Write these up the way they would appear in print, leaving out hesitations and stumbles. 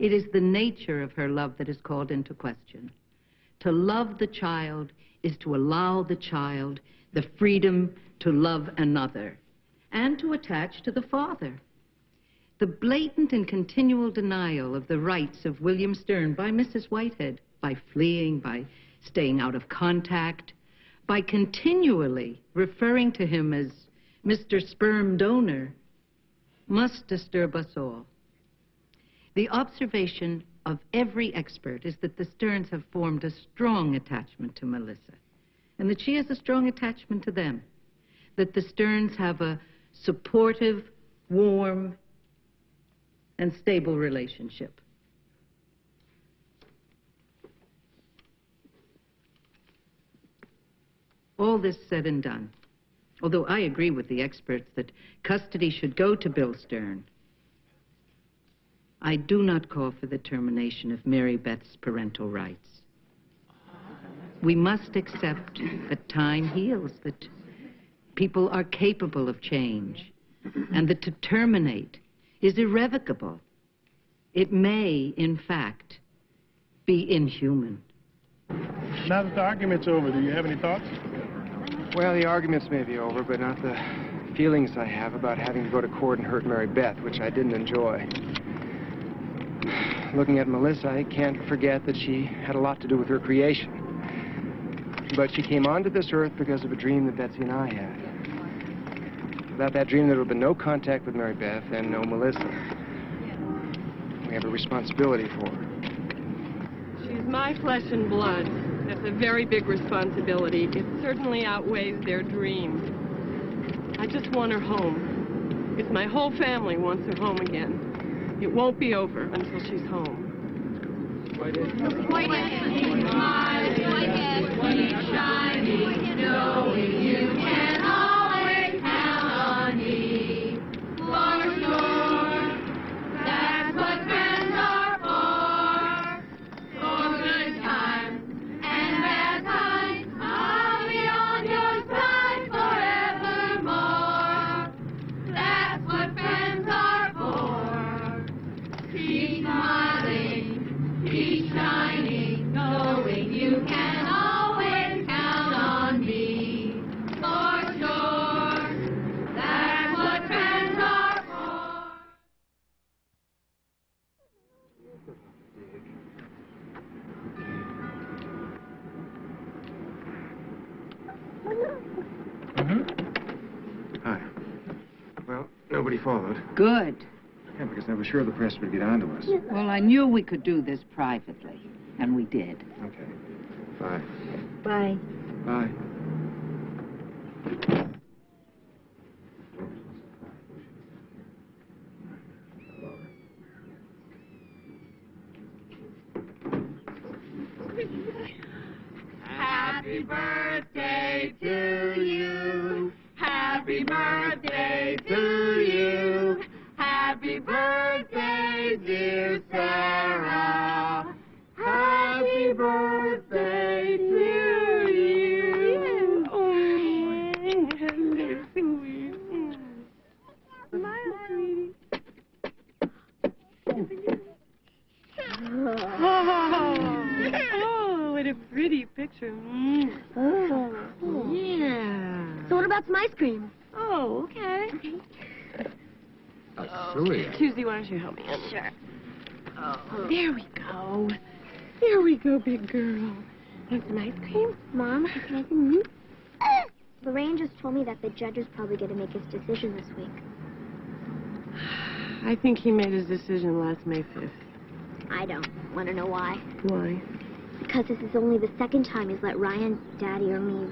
It is the nature of her love that is called into question. To love the child is to allow the child the freedom to love another and to attach to the father. The blatant and continual denial of the rights of William Stern by Mrs. Whitehead, by fleeing, by staying out of contact, by continually referring to him as Mr. Sperm Donor, must disturb us all. The observation of every expert is that the Sterns have formed a strong attachment to Melissa, and that she has a strong attachment to them, that the Sterns have a supportive, warm, and stable relationship. All this said and done, although I agree with the experts that custody should go to Bill Stern, I do not call for the termination of Mary Beth's parental rights. We must accept that time heals, that people are capable of change, and that to terminate is irrevocable. It may, in fact, be inhuman. Now that the argument's over, do you have any thoughts? Well, the arguments may be over, but not the feelings I have about having to go to court and hurt Mary Beth, which I didn't enjoy. Looking at Melissa, I can't forget that she had a lot to do with her creation. But she came onto this earth because of a dream that Betsy and I had. Without that dream, there would have been no contact with Mary Beth and no Melissa. We have a responsibility for her. She's my flesh and blood. That's a very big responsibility. It certainly outweighs their dream. I just want her home. If my whole family wants her home again, it won't be over until she's home. Whitehead, keep smiling, Whitehead, keep shining, knowing you can always count on me. For sure, that's what friends are for. For good times and bad times, I'll be on your side forevermore. That's what friends are for. Keep smiling, keep shining, knowing you can always count on me. For sure, that's what friends are for. Hi. Well, nobody followed. Good. Yeah, because I was sure the press would get onto us. Well, I knew we could do this privately, and we did. Okay. Bye. Bye. Bye. Happy birthday to you. Happy birthday to you. Happy birthday, dear Sarah. Happy birthday to you. They're sweet. Smile, sweetie. Oh, what a pretty picture. Oh. Yeah. So what about some ice cream? Oh, okay. Susie, why don't you help me? Sure. Oh, there we go. There we go, big girl. Want some ice cream? Mom, can I see you? Lorraine just told me that the judge is probably going to make his decision this week. I think he made his decision last May 5th. I don't. Want to know why? Why? Because this is only the second time he's let Ryan, Daddy, or me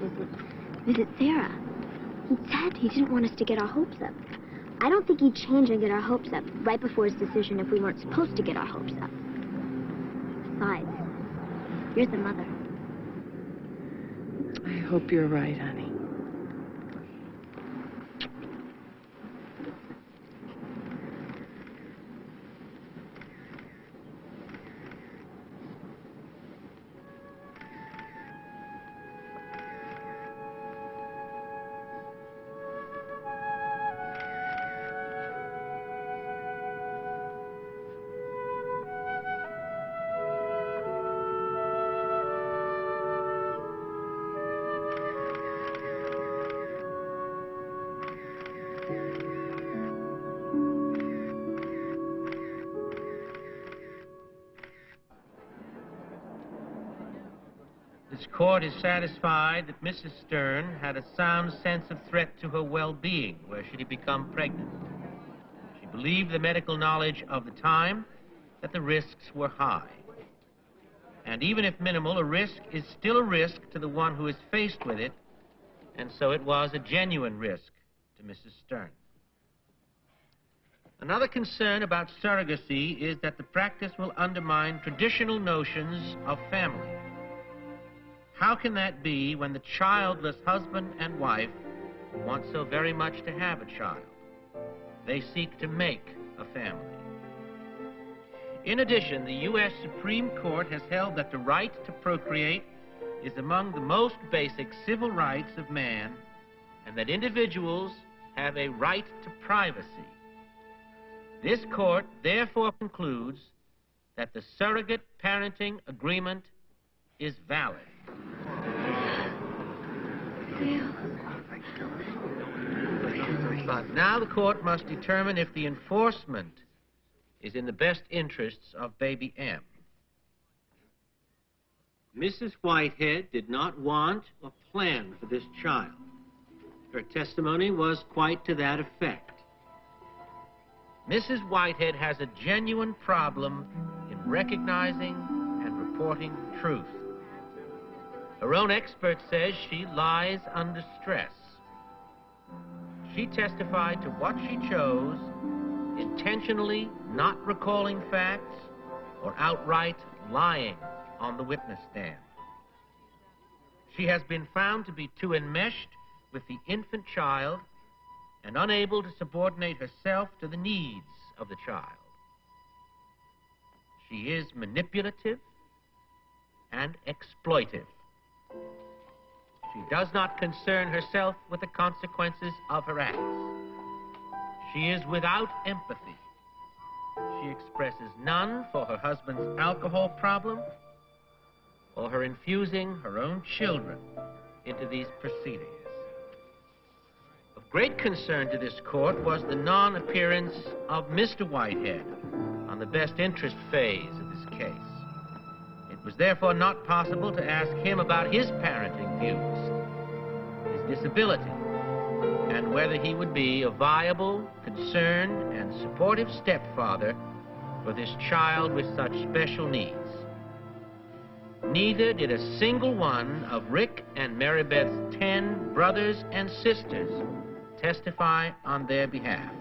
visit Sarah. He said he didn't want us to get our hopes up. I don't think he'd change and get our hopes up right before his decision if we weren't supposed to get our hopes up. Besides, you're the mother. I hope you're right, honey. This court is satisfied that Mrs. Stern had a sound sense of threat to her well-being where she had become pregnant. She believed the medical knowledge of the time that the risks were high. And even if minimal, a risk is still a risk to the one who is faced with it, and so it was a genuine risk to Mrs. Stern. Another concern about surrogacy is that the practice will undermine traditional notions of family. How can that be when the childless husband and wife want so very much to have a child? They seek to make a family. In addition, the U.S. Supreme Court has held that the right to procreate is among the most basic civil rights of man, and that individuals have a right to privacy. This court therefore concludes that the surrogate parenting agreement is valid. But now the court must determine if the enforcement is in the best interests of baby M. Mrs. Whitehead did not want or plan for this child. Her testimony was quite to that effect. Mrs. Whitehead has a genuine problem in recognizing and reporting truth. Her own expert says she lies under stress. She testified to what she chose, intentionally not recalling facts or outright lying on the witness stand. She has been found to be too enmeshed with the infant child and unable to subordinate herself to the needs of the child. She is manipulative and exploitive. She does not concern herself with the consequences of her acts. She is without empathy. She expresses none for her husband's alcohol problem or her infusing her own children into these proceedings. Of great concern to this court was the non-appearance of Mr. Whitehead on the best interest phase of this case. It was therefore not possible to ask him about his parenting views, his disability, and whether he would be a viable, concerned, and supportive stepfather for this child with such special needs. Neither did a single one of Rick and Mary Beth's 10 brothers and sisters testify on their behalf.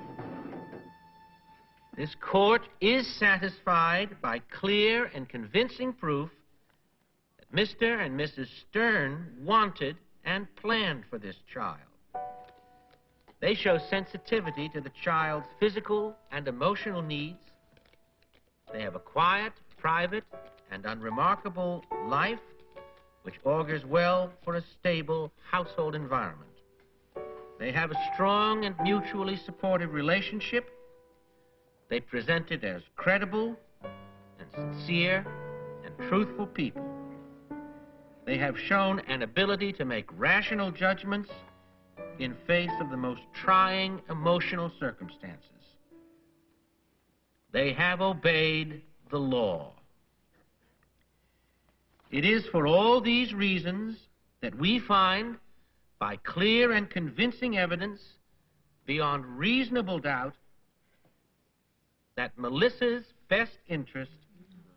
This court is satisfied by clear and convincing proof that Mr. and Mrs. Stern wanted and planned for this child. They show sensitivity to the child's physical and emotional needs. They have a quiet, private, and unremarkable life, which augurs well for a stable household environment. They have a strong and mutually supportive relationship. They present it as credible and sincere and truthful people. They have shown an ability to make rational judgments in face of the most trying emotional circumstances. They have obeyed the law. It is for all these reasons that we find, by clear and convincing evidence, beyond reasonable doubt, that Melissa's best interest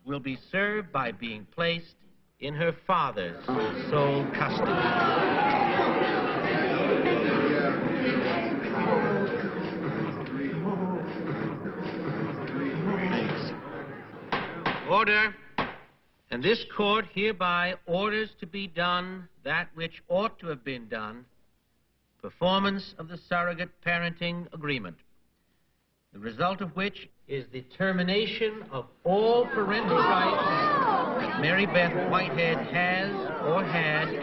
will be served by being placed in her father's sole custody. Order. And this court hereby orders to be done that which ought to have been done, performance of the surrogate parenting agreement, the result of which is the termination of all parental rights that Mary Beth Whitehead has or had